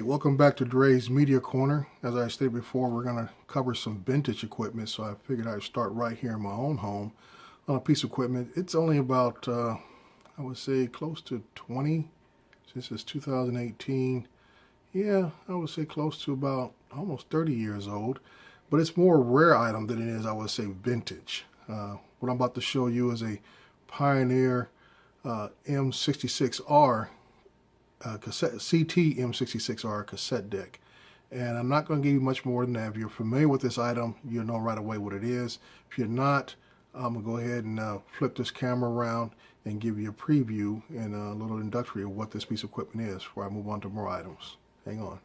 welcome back to Dre's Media Corner. As I stated before, we're going to cover some vintage equipment, so I figured I'd start right here in my own home on a piece of equipment. It's only about, I would say, close to 20, since it's 2018. Yeah, I would say close to about almost 30 years old, but it's more a rare item than it is, I would say, vintage. What I'm about to show you is a Pioneer M66R cassette, CT M66R cassette deck. And I'm not going to give you much more than that. If you're familiar with this item, you'll know right away what it is. If you're not, I'm going to go ahead and flip this camera around and give you a preview and a little introductory of what this piece of equipment is before I move on to more items. Hang on.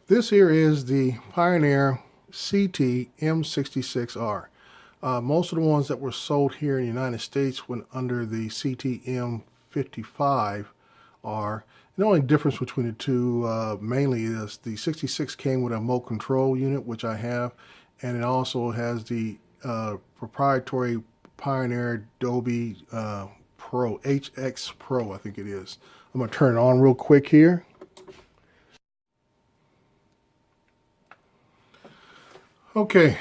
This here is the Pioneer CT M66R. Most of the ones that were sold here in the United States went under the CT M55R. The only difference between the two mainly is the 66 came with a remote control unit, which I have, and it also has the proprietary Pioneer Dolby Pro, HX Pro, I think it is. I'm going to turn it on real quick here. Okay,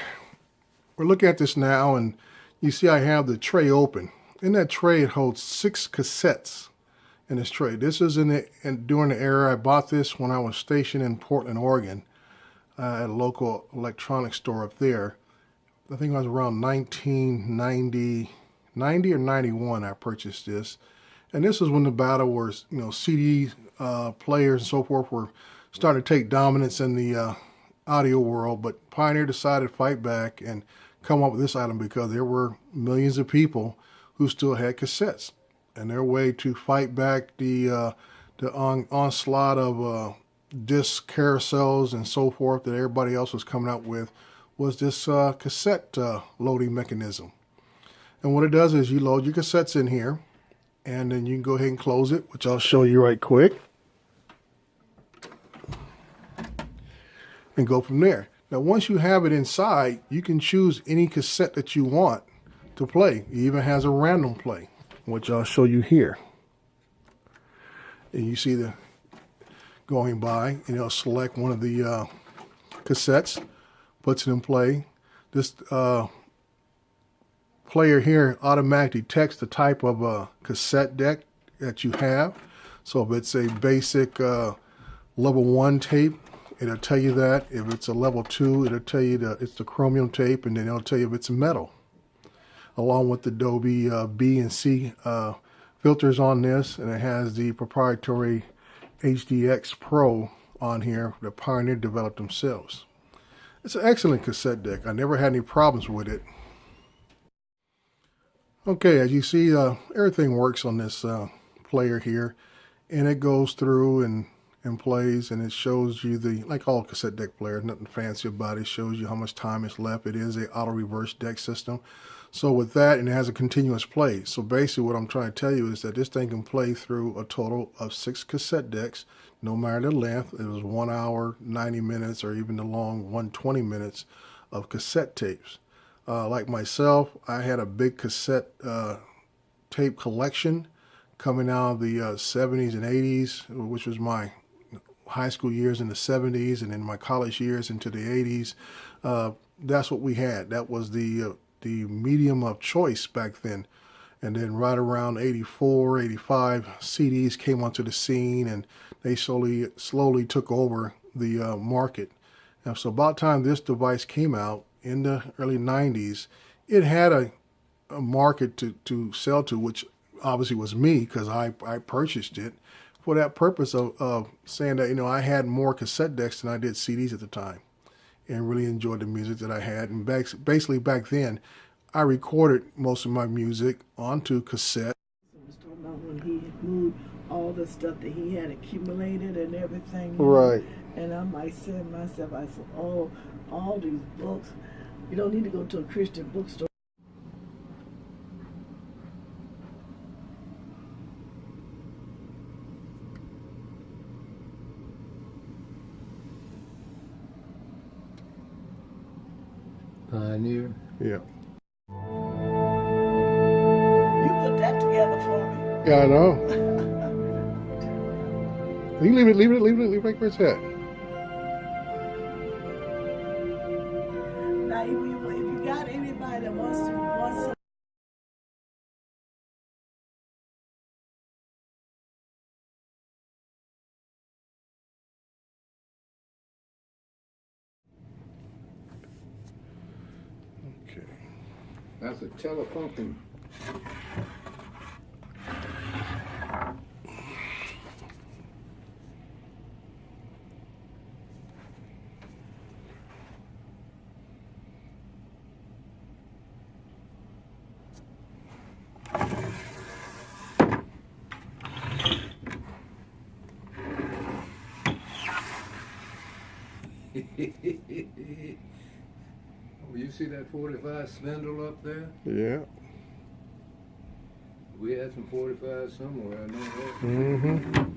we're looking at this now, and you see I have the tray open. In that tray, it holds 6 cassettes in this tray. This is during the era I bought this when I was stationed in Portland, Oregon, at a local electronics store up there. I think it was around 1990 or 91 I purchased this. And this is when the battle was, CD players and so forth were starting to take dominance in the audio world, but Pioneer decided to fight back and come up with this item because there were millions of people who still had cassettes, and their way to fight back the onslaught of disc carousels and so forth that everybody else was coming out with was this cassette loading mechanism. And what it does is you load your cassettes in here, and then you can go ahead and close it, which I'll show you right quick, and go from there. Now, once you have it inside, you can choose any cassette that you want to play. It even has a random play, which I'll show you here. And you see the going by, and it'll select one of the cassettes, puts it in play. This player here automatically detects the type of cassette deck that you have. So if it's a basic level 1 tape, it'll tell you that. If it's a level 2, it'll tell you that it's the chromium tape, and then it'll tell you if it's metal, along with the Dolby B and C filters on this, and it has the proprietary HDX Pro on here that Pioneer developed themselves. It's an excellent cassette deck. I never had any problems with it. Okay, as you see, everything works on this player here, and it goes through and plays, and it shows you like all cassette deck players, nothing fancy about it. It shows you how much time is left. It is a auto reverse deck system. So with that, and it has a continuous play. So basically what I'm trying to tell you is that this thing can play through a total of 6 cassette decks, no matter the length. It was 1 hour, 90 minutes, or even the long 120 minutes of cassette tapes. Like myself, I had a big cassette tape collection coming out of the 70s and 80s, which was my high school years in the 70s, and in my college years into the 80s. That's what we had. That was the medium of choice back then. And then right around 84, 85, CDs came onto the scene, and they slowly took over the market. And so about the time this device came out in the early 90s, it had a market to sell to, which obviously was me, because I purchased it for that purpose of saying that, I had more cassette decks than I did CDs at the time, and really enjoyed the music that I had. And basically back then, I recorded most of my music onto cassette. I was talking about when he had moved all the stuff that he had accumulated and everything. Right. And I might say to myself, I said, oh, all these books, you don't need to go to a Christian bookstore. Pioneer. Yeah. You put that together for me. Yeah, I know. You leave it like where it's at. Now, if you got anybody that wants to. Okay. That's a Telefunken. Oh, you see that 45 spindle up there? Yeah. We had some 45 somewhere, I know that. Mm-hmm.